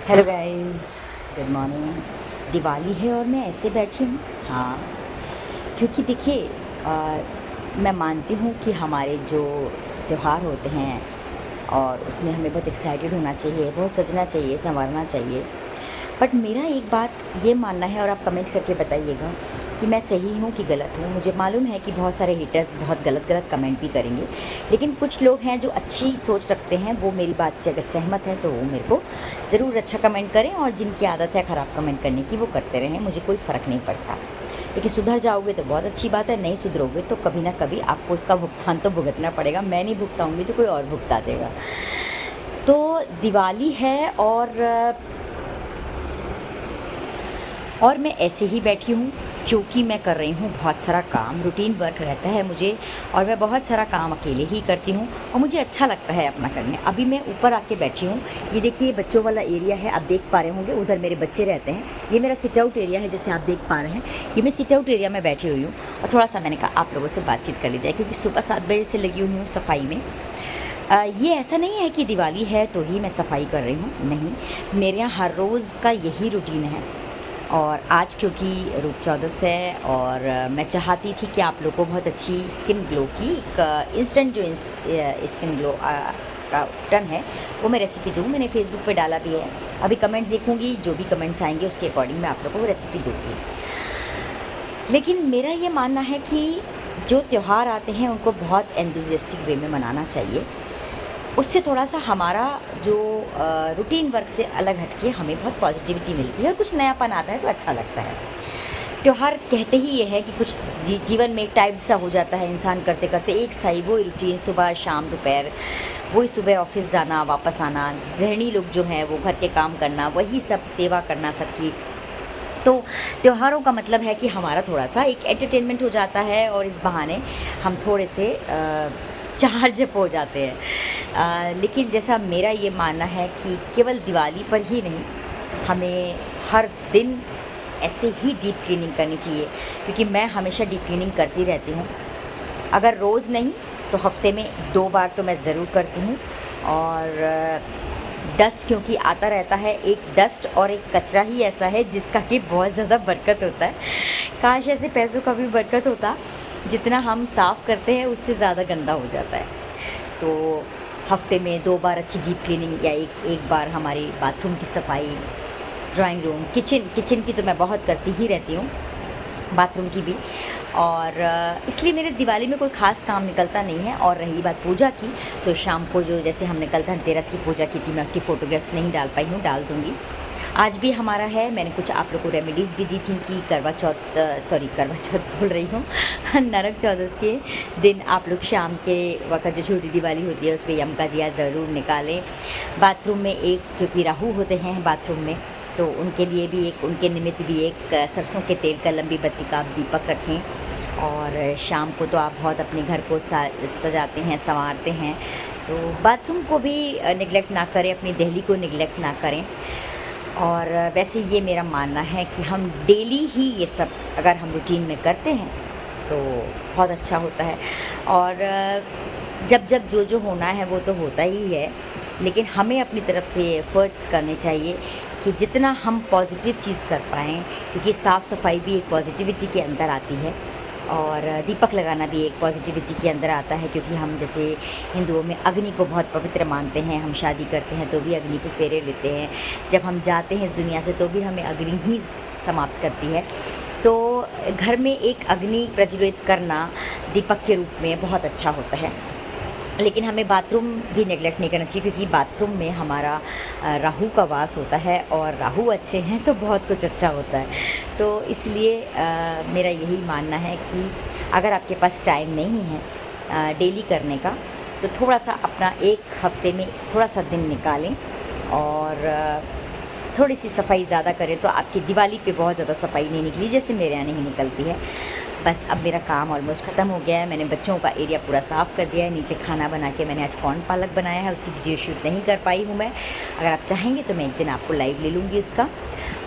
Hello guys, good morning. Diwali है और मैं ऐसे बैठी हूँ। हाँ, क्योंकि देखिए, मैं मानती हूँ कि हमारे जो त्यौहार होते हैं और उसमें हमें बहुत एक्साइटेड होना चाहिए, बहुत सजना चाहिए, संवरना चाहिए। बट मेरा एक बात ये मानना है और आप कमेंट करके बताइएगा कि मैं सही हूँ कि गलत हूँ। मुझे मालूम है कि बहुत सारे हेटर्स बहुत गलत गलत कमेंट भी करेंगे, लेकिन कुछ लोग हैं जो अच्छी सोच रखते हैं, वो मेरी बात से अगर सहमत हैं तो वो मेरे को ज़रूर अच्छा कमेंट करें, और जिनकी आदत है ख़राब कमेंट करने की वो करते रहें, मुझे कोई फ़र्क नहीं पड़ता। लेकिन सुधर जाओगे तो बहुत अच्छी बात है, नहीं सुधरोगे तो कभी ना कभी आपको उसका भुगतान तो भुगतना पड़ेगा। मैं नहीं भुगताऊँगी तो कोई और भुगता देगा। तो दिवाली है और मैं ऐसे ही बैठी हूँ क्योंकि मैं कर रही हूँ बहुत सारा काम, रूटीन वर्क रहता है मुझे, और मैं बहुत सारा काम अकेले ही करती हूँ और मुझे अच्छा लगता है अपना करने। अभी मैं ऊपर आके बैठी हूँ, ये देखिए बच्चों वाला एरिया है, आप देख पा रहे होंगे, उधर मेरे बच्चे रहते हैं। ये मेरा सिट आउट एरिया है, जैसे आप देख पा रहे हैं, ये मैं सिट आउट एरिया में बैठी हुई हूँ। और थोड़ा सा मैंने कहा आप लोगों से बातचीत कर ली जाए, क्योंकि सुबह 7 बजे से लगी हुई हूँ सफाई में। ये ऐसा नहीं है कि दिवाली है तो ही मैं सफाई कर रही हूँ, नहीं, मेरे यहाँ हर रोज़ का यही रूटीन है। और आज क्योंकि रूप चौदस है और मैं चाहती थी कि आप लोग को बहुत अच्छी स्किन ग्लो की एक इंस्टेंट जो स्किन ग्लो का टन है वो मैं रेसिपी दूँ। मैंने फेसबुक पे डाला भी है, अभी कमेंट्स देखूँगी, जो भी कमेंट्स आएंगे उसके अकॉर्डिंग मैं आप लोग को वो रेसिपी दूँगी। लेकिन मेरा ये मानना है कि जो त्यौहार आते हैं उनको बहुत एंथुसियास्टिक वे में मनाना चाहिए। उससे थोड़ा-सा हमारा जो रूटीन वर्क से अलग हट के हमें बहुत पॉज़िटिविटी मिलती है और कुछ नयापन आता है तो अच्छा लगता है। त्योहार कहते ही ये है कि कुछ जीवन में एक टाइप सा हो जाता है, इंसान करते-करते एक सा ही वही रूटीन, सुबह, शाम, दोपहर, वही सुबह ऑफ़िस जाना, वापस आना, गृहिणी लोग जो हैं वो घर के काम करना, वही सब सेवा करना सबकी। तो त्योहारों का मतलब है कि हमारा थोड़ा-सा एक एंटरटेनमेंट हो जाता है और इस बहाने हम थोड़े से चार्ज अप हो जाते हैं। लेकिन जैसा मेरा ये मानना है कि केवल दिवाली पर ही नहीं, हमें हर दिन ऐसे ही डीप क्लीनिंग करनी चाहिए, क्योंकि मैं हमेशा डीप क्लीनिंग करती रहती हूँ। अगर रोज़ नहीं तो हफ़्ते में 2 बार तो मैं ज़रूर करती हूँ। और डस्ट क्योंकि आता रहता है, एक डस्ट और एक कचरा ही ऐसा है जिसका कि बहुत ज़्यादा बरकत होता है। काश ऐसे पैसों का भी बरकत होता, जितना हम साफ़ करते हैं उससे ज़्यादा गंदा हो जाता है। तो हफ़्ते में 2 बार अच्छी डीप क्लीनिंग, या एक एक बार हमारी बाथरूम की सफाई, ड्राइंग रूम, किचन की तो मैं बहुत करती ही रहती हूँ, बाथरूम की भी। और इसलिए मेरे दिवाली में कोई ख़ास काम निकलता नहीं है। और रही बात पूजा की, तो शाम को जो जैसे हमने कल धनतेरस की पूजा की थी, मैं उसकी फ़ोटोग्राफ्स नहीं डाल पाई हूँ, डाल दूँगी। आज भी हमारा है, मैंने कुछ आप लोग को रेमेडीज़ भी दी थी कि करवा चौथ बोल रही हूँ नरक चौदस के दिन आप लोग शाम के वक़्त जो छोटी दिवाली होती है उसपे यम का दिया ज़रूर निकालें। बाथरूम में एक, क्योंकि राहु होते हैं बाथरूम में, तो उनके लिए भी एक, उनके निमित्त भी एक सरसों के तेल का लंबी बत्ती का आप दीपक रखें। और शाम को तो आप बहुत अपने घर को सजाते हैं, संवारते हैं, तो बाथरूम को भी निगलेक्ट ना करें, अपनी दहली को निगलेक्ट ना करें। और वैसे ये मेरा मानना है कि हम डेली ही ये सब अगर हम रूटीन में करते हैं तो बहुत अच्छा होता है। और जब जब जो होना है वो तो होता ही है, लेकिन हमें अपनी तरफ से एफ़र्ट्स करने चाहिए कि जितना हम पॉज़िटिव चीज़ कर पाएँ, क्योंकि साफ़ सफाई भी एक पॉज़िटिविटी के अंदर आती है। और दीपक लगाना भी एक पॉज़िटिविटी के अंदर आता है, क्योंकि हम जैसे हिंदुओं में अग्नि को बहुत पवित्र मानते हैं, हम शादी करते हैं तो भी अग्नि पे फेरे लेते हैं, जब हम जाते हैं इस दुनिया से तो भी हमें अग्नि ही समाप्त करती है। तो घर में एक अग्नि प्रज्वलित करना दीपक के रूप में बहुत अच्छा होता है। लेकिन हमें बाथरूम भी नेगलेक्ट नहीं करना चाहिए, क्योंकि बाथरूम में हमारा राहु का वास होता है, और राहु अच्छे हैं तो बहुत कुछ अच्छा होता है। तो इसलिए मेरा यही मानना है कि अगर आपके पास टाइम नहीं है डेली करने का, तो थोड़ा-सा अपना एक हफ़्ते में थोड़ा-सा दिन निकालें और थोड़ी-सी सफाई ज़्यादा करें, तो आपकी दिवाली पे बहुत ज़्यादा सफाई नहीं निकली, जैसे मेरे यहाँ नहीं निकलती है। बस अब मेरा काम ऑलमोस्ट ख़त्म हो गया है, मैंने बच्चों का एरिया पूरा साफ़ कर दिया है, नीचे खाना बना के मैंने आज कॉर्न पालक बनाया है, उसकी वीडियो शूट नहीं कर पाई हूँ मैं। अगर आप चाहेंगे तो मैं एक दिन आपको लाइव ले लूँगी उसका।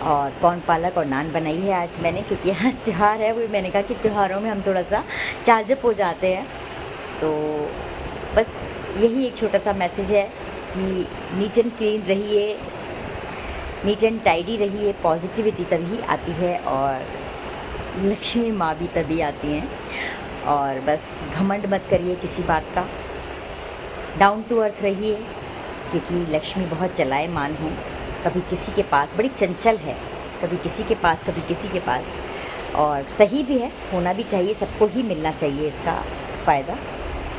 और कॉर्न पालक और नान बनाई है आज मैंने, क्योंकि आज त्यौहार है, वही मैंने कहा कि त्योहारों में हम थोड़ा-सा चार्ज अप हो जाते हैं। तो बस यही एक छोटा-सा मैसेज है कि नीट एंड क्लीन रहिए, नीट एंड टाइडी रहिए, पॉजिटिविटी तभी आती है और लक्ष्मी माँ भी तभी आती हैं। और बस घमंड मत करिए किसी बात का, डाउन टू अर्थ रहिए, क्योंकि लक्ष्मी बहुत चलायमान है, कभी किसी के पास, बड़ी चंचल है, कभी किसी के पास कभी किसी के पास। और सही भी है, होना भी चाहिए, सबको ही मिलना चाहिए इसका फ़ायदा।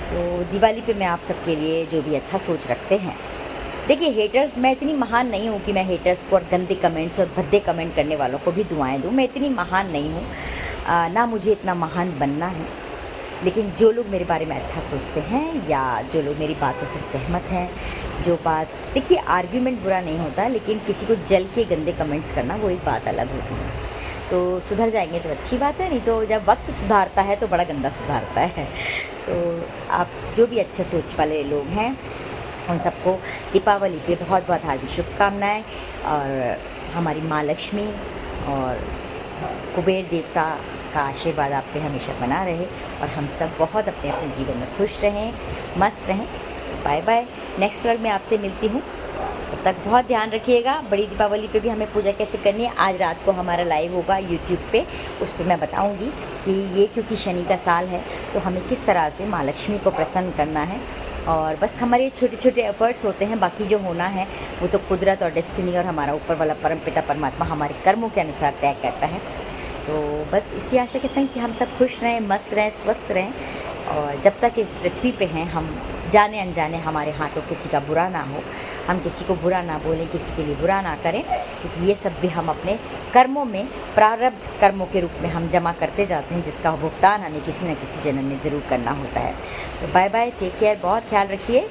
तो दिवाली पे मैं आप सबके लिए जो भी अच्छा सोच रखते हैं, देखिए हेटर्स, मैं इतनी महान नहीं हूँ कि मैं हेटर्स को और गंदे कमेंट्स और भद्दे कमेंट करने वालों को भी दुआएं दूँ, मैं इतनी महान नहीं हूँ, ना मुझे इतना महान बनना है। लेकिन जो लोग मेरे बारे में अच्छा सोचते हैं या जो लोग मेरी बातों से सहमत हैं, जो बात, देखिए आर्ग्यूमेंट बुरा नहीं होता, लेकिन किसी को जल के गंदे कमेंट्स करना वो एक बात अलग होती है। तो सुधर जाएंगे तो अच्छी बात है, नहीं तो जब वक्त सुधारता है तो बड़ा गंदा सुधारता है। तो आप जो भी अच्छे सोच वाले लोग हैं उन सबको दीपावली पे बहुत बहुत हार्दिक शुभकामनाएँ। और हमारी माँ लक्ष्मी और कुबेर देवता का आशीर्वाद आप पे हमेशा बना रहे और हम सब बहुत अपने अपने जीवन में खुश रहें, मस्त रहें। बाय बाय, नेक्स्ट व्लॉग में आपसे मिलती हूँ, तब तक बहुत ध्यान रखिएगा। बड़ी दीपावली पे भी हमें पूजा कैसे करनी है, आज रात को हमारा लाइव होगा यूट्यूब पे, उस पर मैं बताऊँगी कि ये क्योंकि शनि का साल है तो हमें किस तरह से माँ लक्ष्मी को प्रसन्न करना है। और बस हमारे छोटे छोटे एफर्ट्स होते हैं, बाकी जो होना है वो तो कुदरत और डेस्टिनी और हमारा ऊपर वाला परम पिता परमात्मा हमारे कर्मों के अनुसार तय करता है। तो बस इसी आशा के संग कि हम सब खुश रहें, मस्त रहें, स्वस्थ रहें, और जब तक इस पृथ्वी पे हैं हम जाने अनजाने हमारे हाथों किसी का बुरा ना हो, हम किसी को बुरा ना बोलें, किसी के लिए बुरा ना करें, क्योंकि ये सब भी हम अपने कर्मों में, प्रारब्ध कर्मों के रूप में हम जमा करते जाते हैं, जिसका भुगतान हमें किसी न किसी जन्म में ज़रूर करना होता है। तो बाय बाय, टेक केयर, बहुत ख्याल रखिए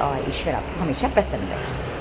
और ईश्वर आपको हमेशा प्रसन्न रहे।